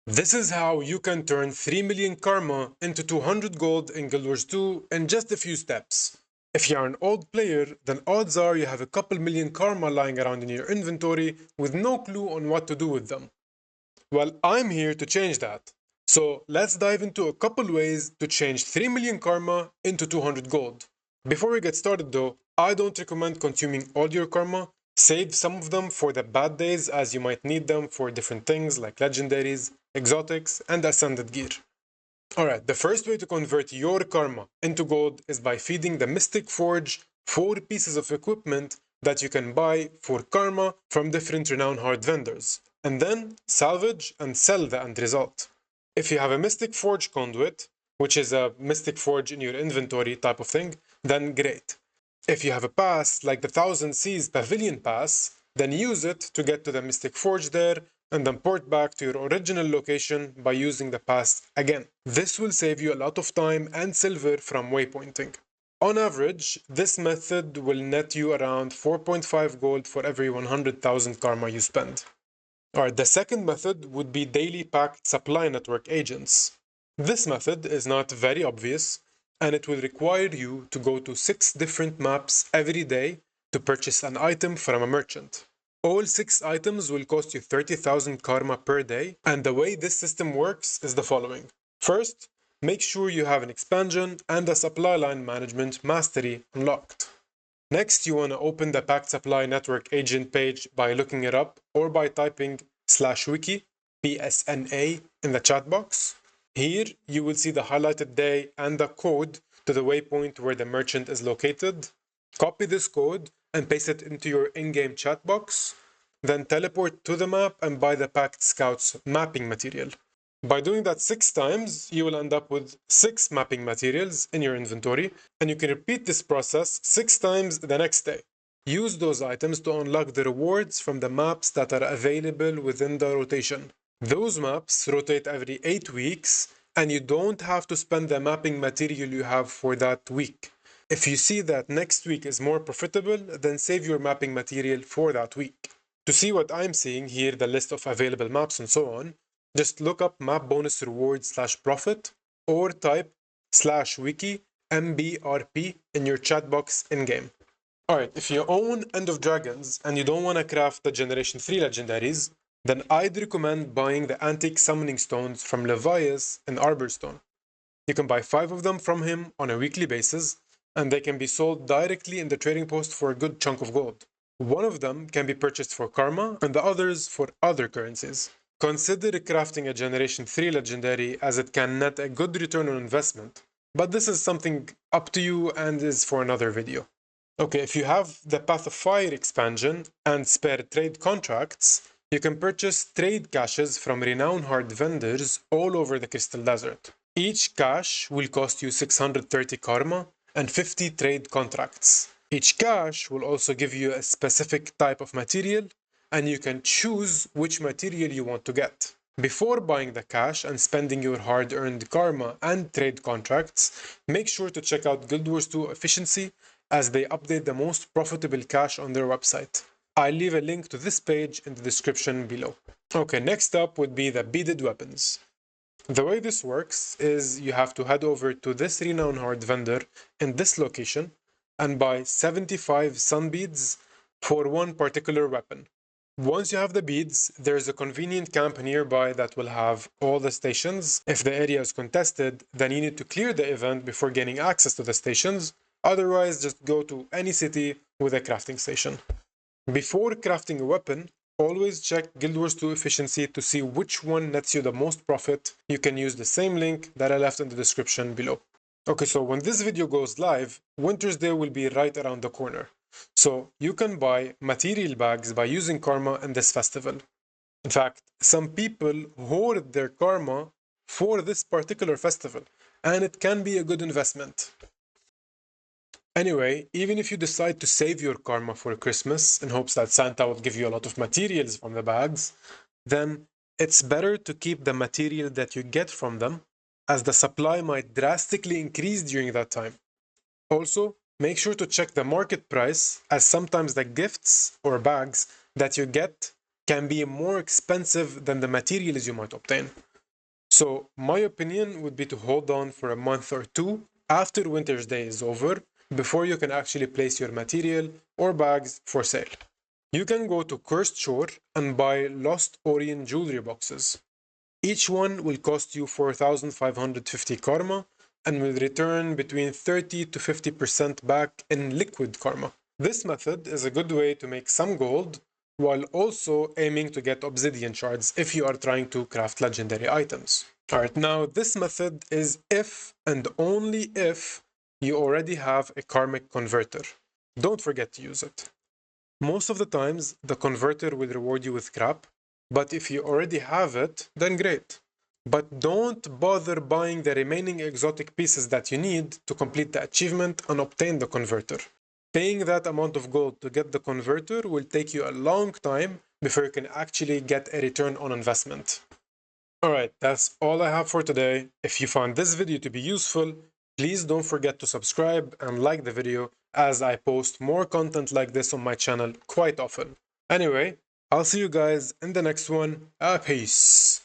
This is how you can turn 3 million karma into 200 gold in Guild Wars 2 in just a few steps. If you're an old player, then odds are you have a couple million karma lying around in your inventory with no clue on what to do with them. Well, I'm here to change that. So let's dive into a couple ways to change 3 million karma into 200 gold. Before we get started though, I don't recommend consuming all your karma. Save some of them for the bad days as you might need them for different things like legendaries, exotics, and ascended gear. Alright, the first way to convert your karma into gold is by feeding the Mystic Forge 4 pieces of equipment that you can buy for karma from different renowned hard vendors, and then salvage and sell the end result. If you have a Mystic Forge conduit, which is a Mystic Forge in your inventory type of thing, then great. If you have a pass like the Thousand Seas Pavilion Pass, then use it to get to the Mystic Forge there and then port back to your original location by using the pass again. This will save you a lot of time and silver from waypointing. On average, this method will net you around 4.5 gold for every 100,000 karma you spend. Alright, the second method would be daily Pact supply network agents. This method is not very obvious, and it will require you to go to 6 different maps every day to purchase an item from a merchant. All 6 items will cost you 30,000 karma per day, and the way this system works is the following. First, make sure you have an expansion and a supply line management mastery unlocked. Next, you want to open the Pact Supply Network agent page by looking it up or by typing /wiki, PSNA, in the chat box. Here, you will see the highlighted day and the code to the waypoint where the merchant is located. Copy this code and paste it into your in-game chat box. Then teleport to the map and buy the Pact Scouts mapping material. By doing that 6 times, you will end up with 6 mapping materials in your inventory, and you can repeat this process 6 times the next day. Use those items to unlock the rewards from the maps that are available within the rotation. Those maps rotate every 8 weeks, and you don't have to spend the mapping material you have for that week. If you see that next week is more profitable, then save your mapping material for that week. To see what I'm seeing here, the list of available maps and so on, just look up map bonus reward /profit or type /wiki MBRP in your chat box in-game. Alright, if you own End of Dragons and you don't want to craft the Generation 3 legendaries, then I'd recommend buying the Antique Summoning Stones from Levias in Arborstone. You can buy 5 of them from him on a weekly basis, and they can be sold directly in the trading post for a good chunk of gold. One of them can be purchased for karma, and the others for other currencies. Consider crafting a Generation 3 legendary as it can net a good return on investment, but this is something up to you and is for another video. Okay, if you have the Path of Fire expansion and spare trade contracts, you can purchase trade caches from renowned hard vendors all over the Crystal Desert. Each cache will cost you 630 karma and 50 trade contracts. Each cache will also give you a specific type of material, and you can choose which material you want to get. Before buying the cache and spending your hard-earned karma and trade contracts, make sure to check out Guild Wars 2 Efficiency as they update the most profitable cache on their website. I'll leave a link to this page in the description below. Okay, next up would be the Beaded Weapons. The way this works is you have to head over to this renowned hard vendor in this location and buy 75 sun beads for one particular weapon. Once you have the beads, there's a convenient camp nearby that will have all the stations. If the area is contested, then you need to clear the event before gaining access to the stations. Otherwise, just go to any city with a crafting station. Before crafting a weapon, always check Guild Wars 2 Efficiency to see which one nets you the most profit. You can use the same link that I left in the description below. Okay, so when this video goes live, Wintersday will be right around the corner. So you can buy material bags by using karma in this festival. In fact, some people hoard their karma for this particular festival, and it can be a good investment. Anyway, even if you decide to save your karma for Christmas in hopes that Santa will give you a lot of materials from the bags, then it's better to keep the material that you get from them, as the supply might drastically increase during that time. Also, make sure to check the market price, as sometimes the gifts or bags that you get can be more expensive than the materials you might obtain. So my opinion would be to hold on for a month or two after Wintersday is over before you can actually place your material or bags for sale. You can go to Cursed Shore and buy Lost Orrian jewelry boxes. Each one will cost you 4,550 karma and will return between 30 to 50% back in liquid karma. This method is a good way to make some gold while also aiming to get obsidian shards if you are trying to craft legendary items. Alright, now this method is if and only if you already have a Karmic Converter. Don't forget to use it. Most of the times, the converter will reward you with crap, but if you already have it, then great. But don't bother buying the remaining exotic pieces that you need to complete the achievement and obtain the converter. Paying that amount of gold to get the converter will take you a long time before you can actually get a return on investment. Alright, that's all I have for today. If you found this video to be useful, please don't forget to subscribe and like the video as I post more content like this on my channel quite often. Anyway, I'll see you guys in the next one. Peace.